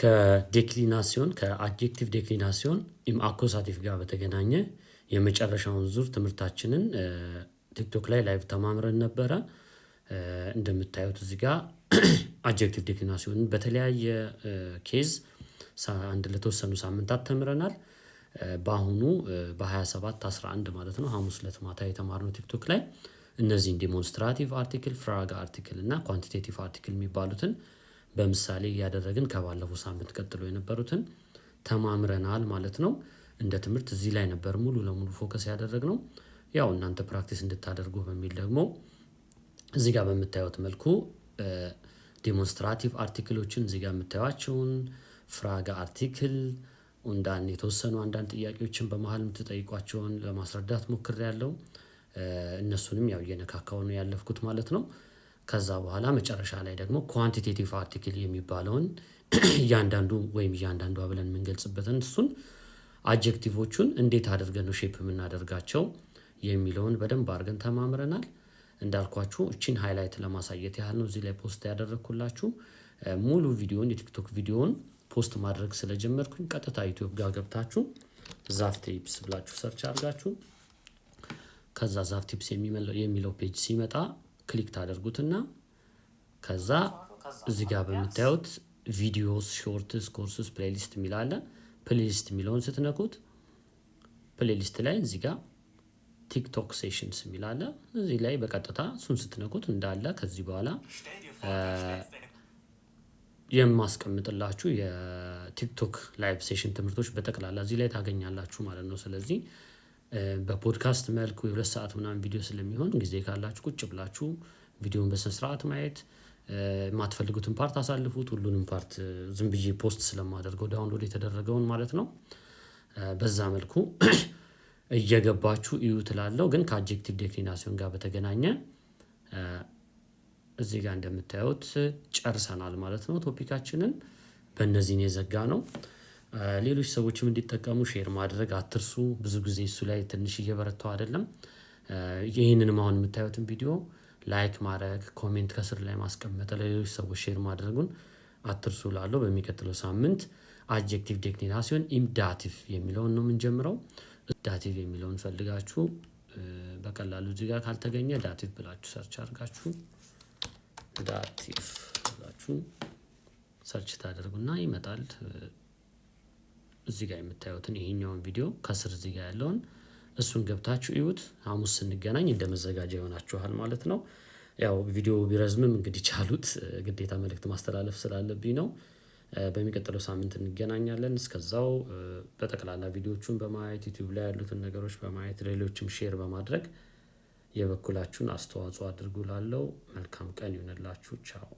ከዴክሊናሲዮን ከአድጀክቲቭ ዴክሊናሲዮን አኮሳቲቭ ጋር በተገናኘ የመጨረሻውን ዙር ትምህርታችንን ቲክቶክ ላይ ላይቭ ተማምረን ነበረ። እንደምታዩት እዚህ ጋር አድጀክቲቭ ዴክሊናሲዮንን በተለያየ ኬዝ አንድ ለተወሰኑ ሳምንታት ተምረናል። በአሁኑ በ27/11 ማለት ነው ሐሙስ ዕለት ማታ የተማርነው ቲክቶክ ላይ እነዚህን ዲሞንስትራቲቭ አርቲክል፣ ፍራግ አርቲክል እና ኳንቲቴቲቭ አርቲክል የሚባሉትን በምሳሌ እያደረግን ከባለፈው ሳምንት ቀጥሎ የነበሩትን ተማምረናል ማለት ነው። እንደ ትምህርት እዚህ ላይ ነበር ሙሉ ለሙሉ ፎከስ ያደረግነው። ያው እናንተ ፕራክቲስ እንድታደርጉ በሚል ደግሞ እዚህ ጋር በምታዩት መልኩ ዲሞንስትራቲቭ አርቲክሎችን እዚህ ጋር የምታዩቸውን ፍራግ አርቲክል እንዳን የተወሰኑ አንዳንድ ጥያቄዎችን በመሃል የምትጠይቋቸውን ለማስረዳት ሞክሬያለሁ። እነሱንም ያው እየነካካው ነው ያለፍኩት ማለት ነው። ከዛ በኋላ መጨረሻ ላይ ደግሞ ኳንቲቴቲቭ አርቲክል የሚባለውን እያንዳንዷ ብለን የምንገልጽበትን እሱን አድጀክቲቮቹን እንዴት አድርገን ነው ሼፕ የምናደርጋቸው የሚለውን በደንብ አድርገን ተማምረናል። እንዳልኳችሁ እቺን ሃይላይት ለማሳየት ያህል ነው እዚህ ላይ ፖስት ያደረኩላችሁ። ሙሉ ቪዲዮን የቲክቶክ ቪዲዮን ፖስት ማድረግ ስለጀመርኩኝ ቀጥታ ዩቲዩብ ጋር ገብታችሁ ዛፍ ቲፕስ ብላችሁ ሰርች አድርጋችሁ ከዛ ዛፍ ቲፕስ የሚለው ፔጅ ሲመጣ ክሊክ ታደርጉትና ከዛ እዚህ ጋር በምታዩት ቪዲዮስ፣ ሾርትስ፣ ኮርስስ፣ ፕሌሊስት የሚል አለ። ፕሌሊስት የሚለውን ስትነኩት ፕሌሊስት ላይ እዚህ ጋር ቲክቶክ ሴሽንስ የሚል አለ። እዚህ ላይ በቀጥታ እሱን ስትነኩት እንዳለ ከዚህ በኋላ የማስቀምጥላችሁ የቲክቶክ ላይቭ ሴሽን ትምህርቶች በጠቅላላ እዚህ ላይ ታገኛላችሁ ማለት ነው። ስለዚህ በፖድካስት መልኩ የ2 ሰዓት ምናምን ቪዲዮ ስለሚሆን ጊዜ ካላችሁ ቁጭ ብላችሁ ቪዲዮን በስነ ስርዓት ማየት፣ የማትፈልጉትን ፓርት አሳልፉት። ሁሉንም ፓርት ዝም ብዬ ፖስት ስለማደርገው ዳውንሎድ የተደረገውን ማለት ነው። በዛ መልኩ እየገባችሁ እዩ ትላለው። ግን ከአድጀክቲቭ ዴክሊናሲዮን ጋር በተገናኘ እዚህ ጋር እንደምታዩት ጨርሰናል ማለት ነው። ቶፒካችንን በእነዚህ የዘጋ ነው። ሌሎች ሰዎችም እንዲጠቀሙ ሼር ማድረግ አትርሱ። ብዙ ጊዜ እሱ ላይ ትንሽ እየበረታው አይደለም። ይህንንም አሁን የምታዩትን ቪዲዮ ላይክ ማድረግ፣ ኮሜንት ከስር ላይ ማስቀመጥ፣ ለሌሎች ሰዎች ሼር ማድረጉን አትርሱ ላለው። በሚቀጥለው ሳምንት አድጀክቲቭ ዴክሊናሲዮን ኢምዳቲቭ የሚለውን ነው የምንጀምረው። ዳቲቭ የሚለውን ፈልጋችሁ በቀላሉ እዚህ ጋር ካልተገኘ ዳቲቭ ብላችሁ ሰርች አድርጋችሁ ዳቲቭ ብላችሁ ሰርች ታደርጉና ይመጣል። እዚህ ጋር የምታዩትን ይሄኛውን ቪዲዮ ከስር እዚህ ጋር ያለውን እሱን ገብታችሁ እዩት። ሐሙስ ስንገናኝ እንደመዘጋጃ ይሆናችኋል ማለት ነው። ያው ቪዲዮ ቢረዝምም እንግዲህ ቻሉት፣ ግዴታ መልእክት ማስተላለፍ ስላለብኝ ነው። በሚቀጥለው ሳምንት እንገናኛለን። እስከዛው በጠቅላላ ቪዲዮቹን በማየት ዩቲዩብ ላይ ያሉትን ነገሮች በማየት ሌሎችም ሼር በማድረግ የበኩላችሁን አስተዋጽኦ አድርጉ ላለው። መልካም ቀን ይሁንላችሁ። ቻው።